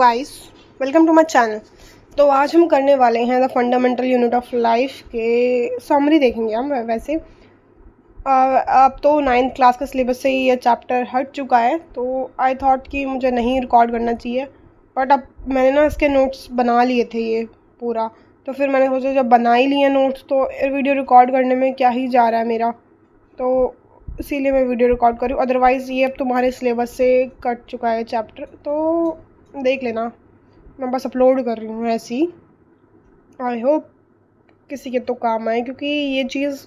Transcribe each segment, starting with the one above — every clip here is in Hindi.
Guys, welcome to my channel. तो आज हम करने वाले हैं the fundamental unit of life के समरी देखेंगे हम। वैसे अब तो 9th क्लास के सिलेबस से ही ये चैप्टर हट चुका है, तो आई थॉट कि मुझे नहीं रिकॉर्ड करना चाहिए, बट अब मैंने ना इसके नोट्स बना लिए थे ये पूरा। तो फिर मैंने सोचा जब बना ही लिए नोट्स तो वीडियो रिकॉर्ड करने में क्या ही जा रहा है मेरा, तो इसीलिए मैं वीडियो रिकॉर्ड करूँ। अदरवाइज़ ये अब तुम्हारे सिलेबस से कट चुका है चैप्टर, तो देख लेना। मैं बस अपलोड कर रही हूँ ऐसे ही। आई होप किसी के तो काम आए, क्योंकि ये चीज़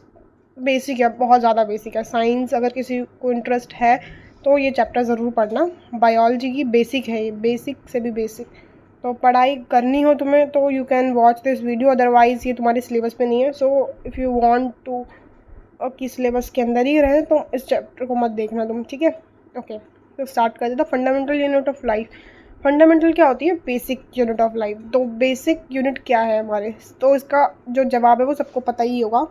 बेसिक है, बहुत ज़्यादा बेसिक है। साइंस अगर किसी को इंटरेस्ट है तो ये चैप्टर ज़रूर पढ़ना। बायोलॉजी की बेसिक है ये, बेसिक से भी बेसिक। तो पढ़ाई करनी हो तुम्हें तो you can watch this video, otherwise ये तुम्हारे सिलेबस में नहीं है। So if you want to कि सिलेबस के अंदर ही रहे तो इस चैप्टर को मत देखना तुम, ठीक है। ओके, तो स्टार्ट कर देता। Fundamental unit of life. Fundamental क्या होती है? Basic unit of life. तो बेसिक यूनिट क्या है हमारे, तो इसका जो जवाब है वो सबको पता ही होगा।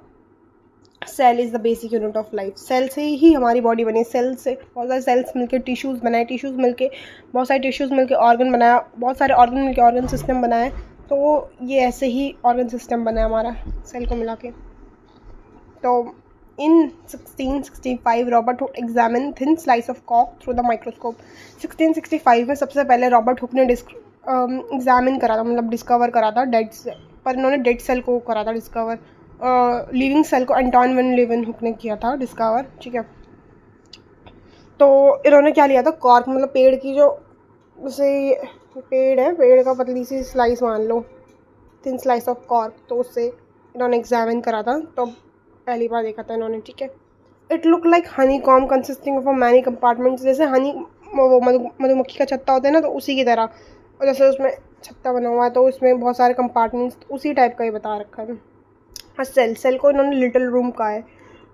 Cell is the basic unit of life. Cell से ही हमारी बॉडी बनी। सेल से बहुत सारे सेल्स मिलके टिश्यूज़ बनाए, टिश्यूज़ मिलके बहुत सारे टिश्यूज़ मिलके ऑर्गन बनाया, बहुत सारे ऑर्गन मिलके ऑर्गन सिस्टम बनाए। तो ये ऐसे ही ऑर्गन सिस्टम बना है हमारा सेल को मिला के। तो in 1665 Robert Hooke examine thin slice of कॉक थ्रू द माइक्रोस्कोप। 1665 में सबसे पहले रॉबर्ट हुक ने एग्जामिन करा था, मतलब डिस्कवर करा था डेड सेल, पर इन्होंने डेड सेल को करा था डिस्कवर। लिविंग सेल को एंटोन वेन लेवन हुक ने किया था डिस्कवर, ठीक है। तो इन्होंने क्या लिया था? कॉर्क, मतलब पेड़ की जो, जैसे पेड़ है, पेड़ का पतली सी स्लाइस मान लो, थिन स्लाइस ऑफ कॉर्क, तो उससे इन्होंने एग्जामिन करा था। तो पहली बार देखा था इन्होंने, ठीक है। It look like Honey com consisting of a many compartments. जैसे हनी, वो मधुमक्खी का छत्ता होता है ना, तो उसी की तरह। और जैसे उसमें छत्ता बना हुआ है तो उसमें बहुत सारे कंपार्टमेंट्स, उसी टाइप का ही बता रखा है। हाँ, सेल को इन्होंने लिटिल रूम का है।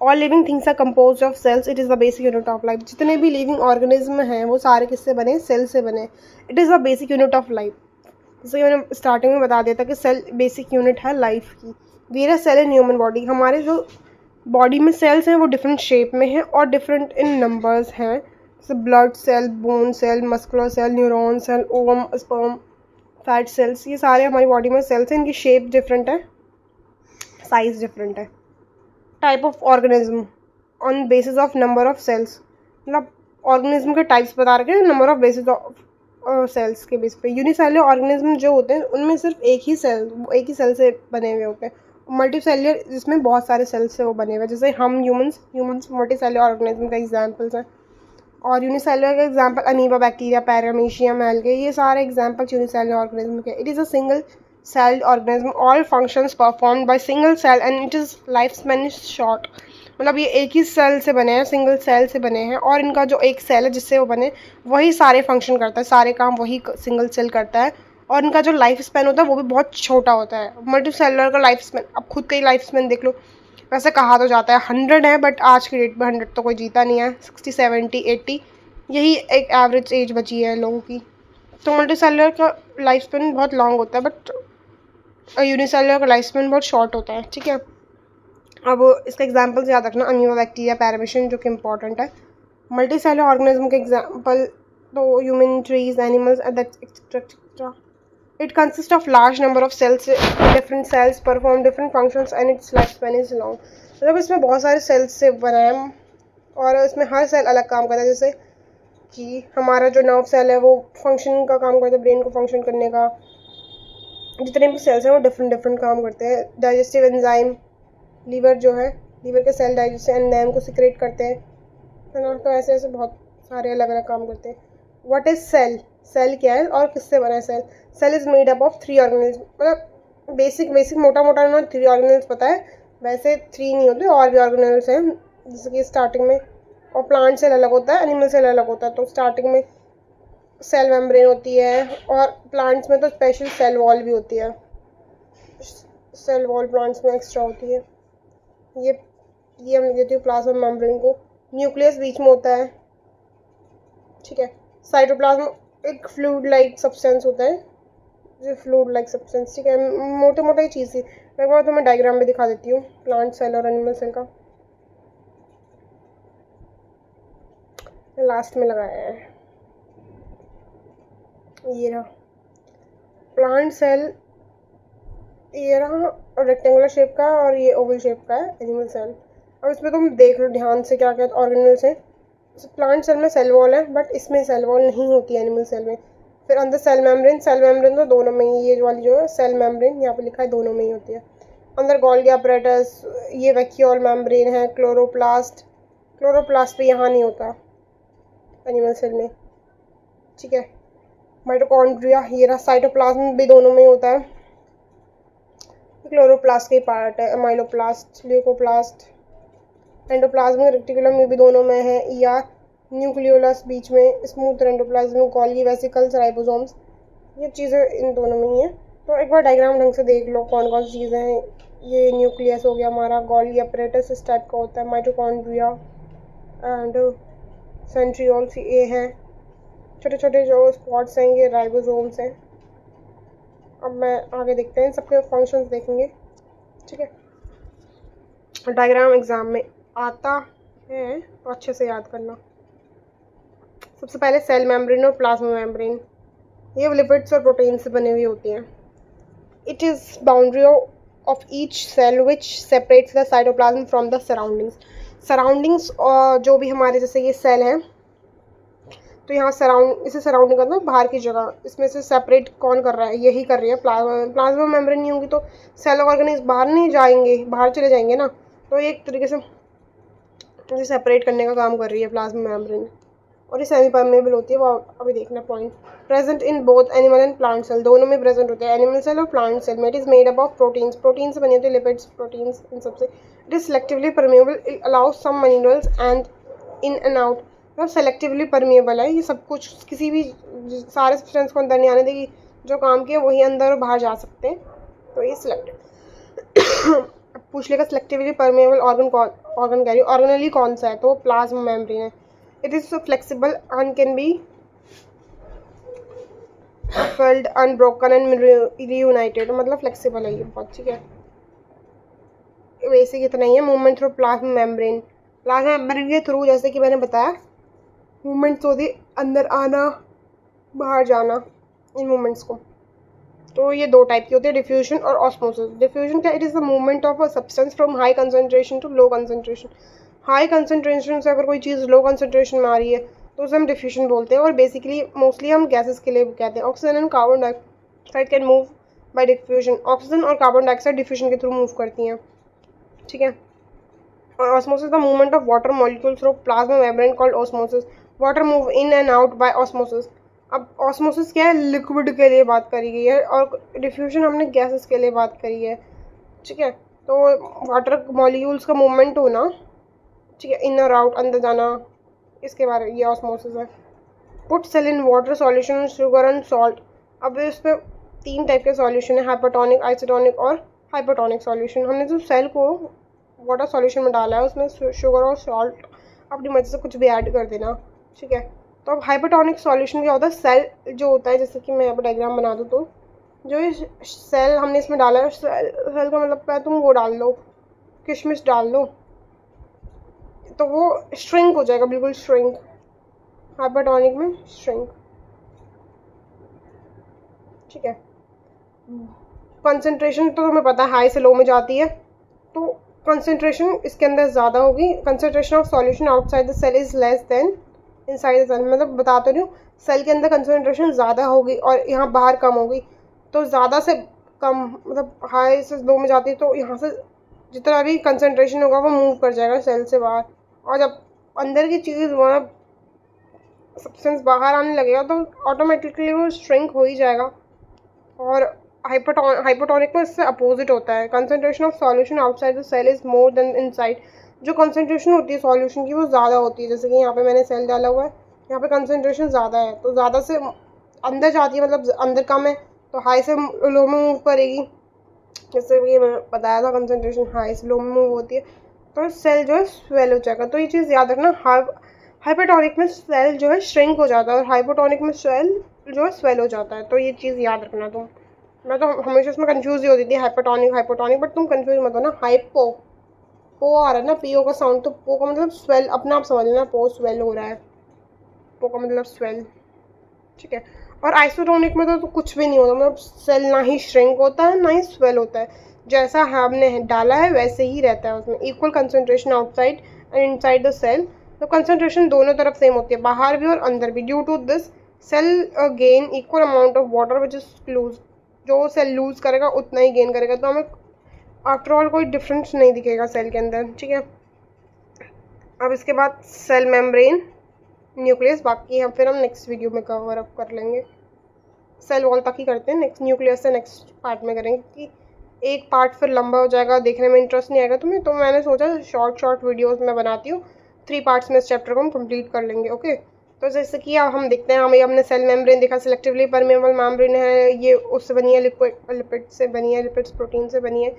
All living things are composed of cells, it is the basic unit of life. जितने भी लिविंग ऑर्गेनिज्म हैं वो सारे किससे बने? सेल से बने। It is the basic unit of life. जैसे मैंने स्टार्टिंग में बता दिया था कि सेल बेसिक यूनिट है लाइफ की। Various cell in human body. हमारे जो बॉडी में सेल्स हैं वो डिफरेंट शेप में हैं और डिफरेंट इन नंबर्स हैं। जैसे blood cell, bone cell, muscular cell, neuron cell, ovum, sperm, fat cells, ये सारे हमारी बॉडी में सेल्स हैं। इनकी शेप डिफरेंट है, साइज डिफरेंट है। Type of organism on basis of number of cells, मतलब ऑर्गेनिज्म के टाइप्स बता रखे हैं number of basis of cells के बेस पे। यूनिसेलुलर ऑर्गेनिज्म जो होते हैं उनमें सिर्फ एक ही सेल से बने हुए होते हैं। मल्टीसेलुलर जिसमें बहुत सारे सेल्स से वो बने हुए हैं, जैसे हम ह्यूमंस मल्टीसेलुलर ऑर्गेनिज्म का एग्जाम्पल्स हैं। और यूनिसेलुलर का example amoeba, bacteria, paramecium, algae, ये सारे एग्जाम्पल्स यूनिसेलुलर ऑर्गेनिज्म के। It is a single celled organism, all functions performed by single cell and it is lifespan is short। मतलब ये एक ही सेल से बने हैं, सिंगल सेल से बने हैं, और इनका जो एक सेल है जिससे वो बने वही सारे फंक्शन करता है, सारे काम वही सिंगल सेल करता है। और इनका जो लाइफ स्पैन होता है वो भी बहुत छोटा होता है। मल्टी सेलुलर का लाइफ स्पैन, अब खुद का ही लाइफ स्पैन देख लो। वैसे कहा तो जाता है 100 है, बट आज की डेट में 100 तो कोई जीता नहीं है। 60, 70, 80 यही एक एवरेज एज बची है लोगों की। तो मल्टी सेलुलर का लाइफ स्पैन बहुत लॉन्ग होता है, बट यूनिसेलुलर का लाइफ स्पैन बहुत शॉर्ट होता है, ठीक है। अब इसका एग्जाम्पल्स याद रखना, अमीबा, बैक्टीरिया, पैरामीशियम, जो कि इंपॉर्टेंट है। मल्टी सेलुलर ऑर्गेनिज्म के एग्जाम्पल तो human, trees, animals etcetera. It consist of large number of cells, different cells perform different functions and its life span is long. मतलब इसमें बहुत सारे सेल्स से बना है और इसमें हर सेल अलग काम करता है। जैसे कि हमारा जो नर्व सेल है वो फंक्शन का काम करता है, ब्रेन को फंक्शन करने का। जितने भी सेल्स हैं वो डिफरेंट डिफरेंट काम करते हैं। डाइजेस्टिव एंजाइम, लीवर जो है, लीवर के सेल डाइजेस्टिव एंजाइम को सिक्रेट करते हैं, है ना। तो ऐसे ऐसे बहुत सारे अलग अलग काम करते हैं। What is cell? सेल क्या है और किससे बना है cell? Cell is made up of 3 organism. मतलब बेसिक मोटा मोटा ना 3 ऑर्गेनिज्म पता है, वैसे 3 नहीं होते, और भी ऑर्गेनिज्म हैं। जैसे कि स्टार्टिंग में, और प्लांट सेल अलग होता है, एनिमल सेल अलग होता है। तो स्टार्टिंग में सेल मेम्ब्रेन होती है, और प्लांट्स में तो स्पेशल सेल वॉल भी होती है। सेल वॉल प्लांट्स में एक्स्ट्रा होती है। ये हम कहते हैं प्लाज्मा मेम्ब्रेन को। न्यूक्लियस बीच में होता है, ठीक है। साइटोप्लाज्म एक फ्लूइड लाइक सब्सटेंस होता है, जो फ्लूइड लाइक सब्सटेंस, ठीक है। मोटे मोटे ही चीज़ थी, मैं एक बार तुम्हें डायग्राम में दिखा देती हूँ प्लांट सेल और एनिमल सेल का। लास्ट में लगाया है, ये रहा। प्लांट सेल ये रहा रेक्टेंगुलर शेप का और ये ओवल शेप का है एनिमल सेल। और इसमें तुम देख लो ध्यान से क्या क्या ऑर्गेनल्स हैं। प्लांट सेल में सेल वॉल है बट इसमें सेल वॉल नहीं होती है एनिमल सेल में। फिर अंदर सेल मेम्ब्रेन तो दोनों में ही, ये वाली जो है सेल मेम्ब्रेन यहाँ पे लिखा है दोनों में ही होती है। अंदर गोल्गी अपरेटस, ये वैक्यूल मेम्ब्रेन है। क्लोरोप्लास्ट भी यहाँ नहीं होता एनिमल सेल में, ठीक है। माइटोकॉन्ड्रिया ये रहा, साइटोप्लाज्म भी दोनों में ही होता है। क्लोरोप्लास्ट के पार्ट है। अमाइलोप्लास्ट, ल्यूकोप्लास्ट, एंडोप्लाज्मिक रेटिकुलम में भी दोनों में है, या न्यूक्लियोलस बीच में, smooth endoplasm, Golgi vesicles, ribosomes, ये चीज़ें इन दोनों में ही है। तो एक बार डायग्राम ढंग से देख लो कौन कौन सी चीज़ें हैं। ये न्यूक्लियस हो गया हमारा, गोल्गी अपरेटस इस टाइप का होता है, माइटोकॉन्ड्रिया एंड सेंट्रियोल्स ये हैं। छोटे छोटे जो स्पॉट्स हैं ये राइबोसोम्स हैं। अब मैं आगे देखते हैं, सबके फंक्शंस देखेंगे, ठीक है। डायग्राम एग्जाम में आता है तो अच्छे से याद करना। सबसे पहले सेल मेम्ब्रेन और प्लाज्मा मेम्ब्रेन, ये लिपिड्स और प्रोटीन से बनी हुई होती हैं। It is boundary of each cell which separates the cytoplasm from the surroundings जो भी हमारे जैसे ये सेल हैं तो यहाँ इसे सराउंडिंग करना बाहर की जगह, इसमें से सेपरेट कौन कर रहा है, यही कर रही है प्लाज्मा मेम्ब्रेन। नहीं होंगी तो सेल ऑर्गेनिज्म बाहर नहीं जाएंगे, बाहर चले जाएंगे ना, तो एक तरीके से ये सेपरेट करने का काम कर रही है प्लाज्मा मेम्ब्रेन। और ये सेमी परमेबल होती है, वो अभी देखना point. Present in both animal and plant cell, दोनों में प्रेजेंट होते हैं, एनिमल सेल और प्लांट सेल में। It is made up of protein से बनी होती है, लिपिड्स, प्रोटीन्स, इन सबसे। It is selectively permeable, it allows some minerals and in and out, मतलब सेलेक्टिवली परमेबल है ये सब कुछ, किसी भी सारे सब्सटेंस को अंदर नहीं आने देगी, जो काम किया वही अंदर और बाहर जा सकते हैं, तो ये सिलेक्टिव। पूछ लेगा selectively permeable organ carry organelle कौन सा है, तो प्लाज्मा मेम्ब्रेन है। It is flexible and can be field unbroken and reunited, मतलब फ्लेक्सिबल है ये बहुत, ठीक है। बेसिक इतना ही है। मूवमेंट थ्रू प्लाज्मा मेम्ब्रेन के थ्रू, जैसे कि मैंने बताया, मूवमेंट्स होती है, अंदर आना बाहर जाना, इन मूवमेंट्स को। तो ये दो टाइप की होती है, डिफ्यूजन और ऑस्मोसिस। डिफ्यूजन क्या, it is the movement of a substance from high concentration to low concentration. High concentration से अगर कोई चीज़ लो कंसंट्रेशन में आ रही है तो उसे हम डिफ्यूजन बोलते हैं। और बेसिकली मोस्टली हम गैसेस के लिए कहते हैं। Oxygen and carbon dioxide can move by diffusion, oxygen और कार्बन डाइऑक्साइड डिफ्यूजन के थ्रू मूव करती हैं, ठीक है। और osmosis the movement of water molecules through plasma membrane called osmosis. Water move in and out by osmosis. अब ऑस्मोसिस क्या है, लिक्विड के लिए बात करी गई है, और डिफ्यूजन हमने गैसेस के लिए बात करी है, ठीक है। तो वाटर मॉलिक्यूल्स का मूवमेंट होना, ठीक है, इन और आउट, अंदर जाना, इसके बारे में ये ऑस्मोसिस है। Put sell in water solution, sugar and salt. अब इसमें तीन टाइप के सॉल्यूशन है, हाइपरटोनिक, आइसोटोनिक और हाइपरटोनिक सॉल्यूशन। हमने जो सेल को वाटर सॉल्यूशन में डाला है उसमें शुगर और सॉल्ट अपनी मर्जी से कुछ भी ऐड कर देना, ठीक है। तो अब हाइपरटोनिक सॉल्यूशन क्या होता है, सेल जो होता है, जैसे कि मैं यहाँ पर डायग्राम बना दूँ तो जो सेल हमने इसमें डाला है, सेल का मतलब क्या है, तुम वो डाल लो, किशमिश डाल लो, तो वो श्रिंक हो जाएगा, बिल्कुल श्रिंक। हाइपरटोनिक में श्रिंक, ठीक है। कंसंट्रेशन तो तुम्हें पता है हाई से लो में जाती है, तो कंसंट्रेशन इसके अंदर ज़्यादा होगी। Concentration of solution outside the cell is less than inside the cell, मतलब बता तो रही हूँ, सेल के अंदर कंसंट्रेशन ज़्यादा होगी और यहाँ बाहर कम होगी। तो ज़्यादा से कम, मतलब हाई से लो में जाती है, तो यहाँ से जितना भी कंसंट्रेशन होगा वो मूव कर जाएगा सेल से बाहर। और जब अंदर की चीज़ मतलब सब्सटेंस बाहर आने लगेगा तो ऑटोमेटिकली वो श्रिंक हो ही जाएगा। और हाइपोटोनिक में इससे अपोजिट होता है। Concentration of solution outside the cell is more than inside. जो कंसंट्रेशन होती है सॉल्यूशन की वो ज़्यादा होती है, जैसे कि यहाँ पे मैंने सेल डाला हुआ है, यहाँ पे कंसंट्रेशन ज़्यादा है, तो ज़्यादा से अंदर जाती है, मतलब अंदर कम है तो हाई से लो में मूव करेगी। जैसे कि मैं बताया था, कंसंट्रेशन हाई से लो में मूव होती है, तो सेल जो है स्वेल हो जाएगा। तो ये चीज़ याद रखना, हाइपरटोनिक में सेल जो है श्रिंक हो जाता है और हाइपोटोनिक में सेल जो है स्वेल हो जाता है। तो ये चीज़ याद रखना तुम। मैं तो हमेशा इसमें कंफ्यूज ही होती थी, हाइपोटोनिक, बट तुम कंफ्यूज मत हो ना। हाइपो पो आ रहा है ना, पीओ का साउंड, तो पो का मतलब स्वेल, अपना आप समझ लेना, पो स्वेल हो रहा है, पो का मतलब स्वेल, ठीक है। और आइसोटोनिक में तो कुछ भी नहीं होता, मतलब सेल ना ही श्रिंक होता है ना ही स्वेल होता है, जैसा हमने डाला है वैसे ही रहता है उसमें। Equal concentration outside and inside the cell, तो कंसनट्रेशन दोनों तरफ सेम होती है, बाहर भी और अंदर भी। Due to this cell gain equal amount of water which is lose, जो सेल लूज करेगा उतना ही गेन करेगा, तो हमें आफ्टर ऑल कोई डिफरेंस नहीं दिखेगा सेल के अंदर, ठीक है। अब इसके बाद सेल मेम्ब्रेन, न्यूक्लियस, बाकी हम फिर हम नेक्स्ट वीडियो में कवर अप कर लेंगे। सेल वॉल तक ही करते हैं, नेक्स्ट न्यूक्लियस से नेक्स्ट पार्ट में करेंगे, कि एक पार्ट फिर लंबा हो जाएगा, देखने में इंटरेस्ट नहीं आएगा तुम्हें, तो मैंने सोचा शॉर्ट वीडियोस में बनाती हूँ, 3 पार्ट्स में इस चैप्टर को हम कंप्लीट कर लेंगे। ओके, तो जैसे कि अब हम देखते हैं, हमें हमने सेल मेम्ब्रेन देखा, सिलेक्टिवली परमेबल मेम्ब्रेन है, ये उससे बनी है, लिपिड से बनी है, लिपिड्स प्रोटीन से बनी है,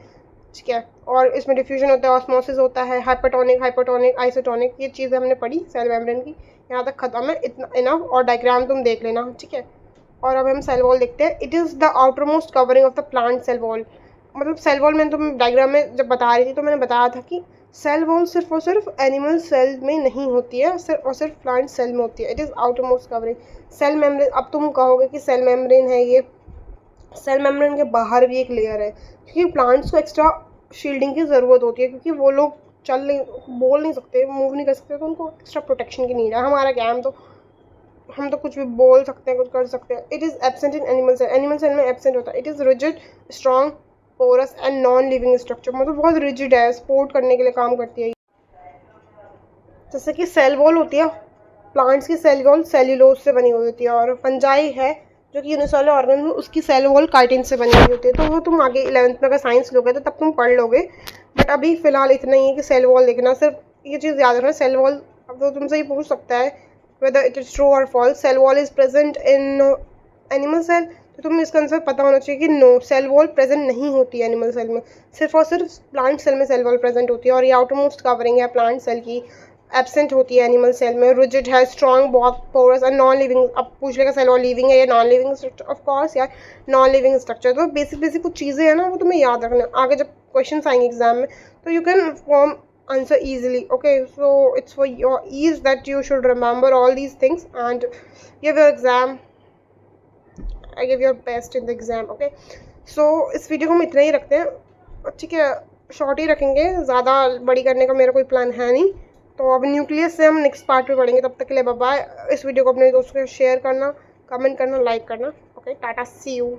ठीक है। और इसमें डिफ्यूजन होता है, ऑस्मोसिस होता है, हाइपोटोनिक, आइसोटोनिक, ये चीज़ें हमने पढ़ी सेल मेम्ब्रेन की, यहाँ तक खत्म है, इतना इनफ। और डायग्राम तुम देख लेना, ठीक है। और अब हम सेल वॉल देखते हैं। It is the outermost covering of the plant cell wall, मतलब सेल वॉल मैंने तुम डायग्राम में जब बता रही थी तो मैंने बताया था कि सेल वॉल सिर्फ और सिर्फ एनिमल सेल में नहीं होती है, सिर्फ और सिर्फ प्लांट सेल में होती है। It is outermost covering cell membrane. अब तुम कहोगे कि सेल मेम्ब्रेन है ये, सेल मेम्ब्रेन के बाहर भी एक लेयर है, क्योंकि प्लांट्स को एक्स्ट्रा शील्डिंग की ज़रूरत होती है, क्योंकि वो लोग बोल नहीं सकते, मूव नहीं कर सकते, तो उनको एक्स्ट्रा प्रोटेक्शन की नीड है। हमारा क्या, हम तो कुछ भी बोल सकते हैं, कुछ कर सकते हैं। It is absent in animal cell में एब्सेंट होता है। It is rigid, strong, porous and non living structure, मतलब बहुत रिजिड है, सपोर्ट करने के लिए काम करती है। जैसे कि सेल वॉल होती है, प्लांट्स की सेल वॉल सेल्यूलोज से बनी हुई होती है, और फंजाई है जो कि यूनिसेलुलर ऑर्गन है, उसकी सेल वॉल काइटिन से बनी हुई होती है। तो वो तुम आगे 11th में अगर साइंस लोगे तो तब तुम पढ़ लोगे, बट अभी फिलहाल इतना ही है कि सेल वॉल देखना, सिर्फ ये चीज़ याद रखना। सेल वॉल, अब तो तुमसे ये पूछ सकता है whether it is true or false, cell wall is present in animal cell, तो तुम्हें इसका आंसर पता होना चाहिए कि नो, सेल वॉल प्रेजेंट नहीं होती है एनिमल सेल में, सिर्फ और सिर्फ प्लांट सेल में सेल वॉल प्रेजेंट होती है। और ये आउटर मोस्ट कवरिंग है प्लांट सेल की, एब्सेंट होती है एनिमल सेल में, रिजिड है, स्ट्रॉन्ग, बहुत पोरस और नॉन लिविंग। अब पूछ लेगा सेल वॉल लिविंग है या non living structure, of course यार नॉन लिविंग स्ट्रक्चर। तो बेसिक कुछ चीज़ें हैं ना, वो तुम्हें याद रखना, आगे जब क्वेश्चन आएंगे एग्जाम में तो you can form answer easily. Okay, so it's for your ease that you should remember all these things and give your exam, give your best in the exam. Okay, so इस वीडियो को हम इतना ही रखते हैं, ठीक है, शॉर्ट ही रखेंगे, ज़्यादा बड़ी करने का मेरा कोई प्लान है नहीं। तो अब न्यूक्लियस से हम नेक्स्ट पार्ट में पढ़ेंगे, तब तक के लिए बाय बाय। इस वीडियो को अपने दोस्तों के शेयर करना, कमेंट करना, लाइक करना। Okay, tata, see you.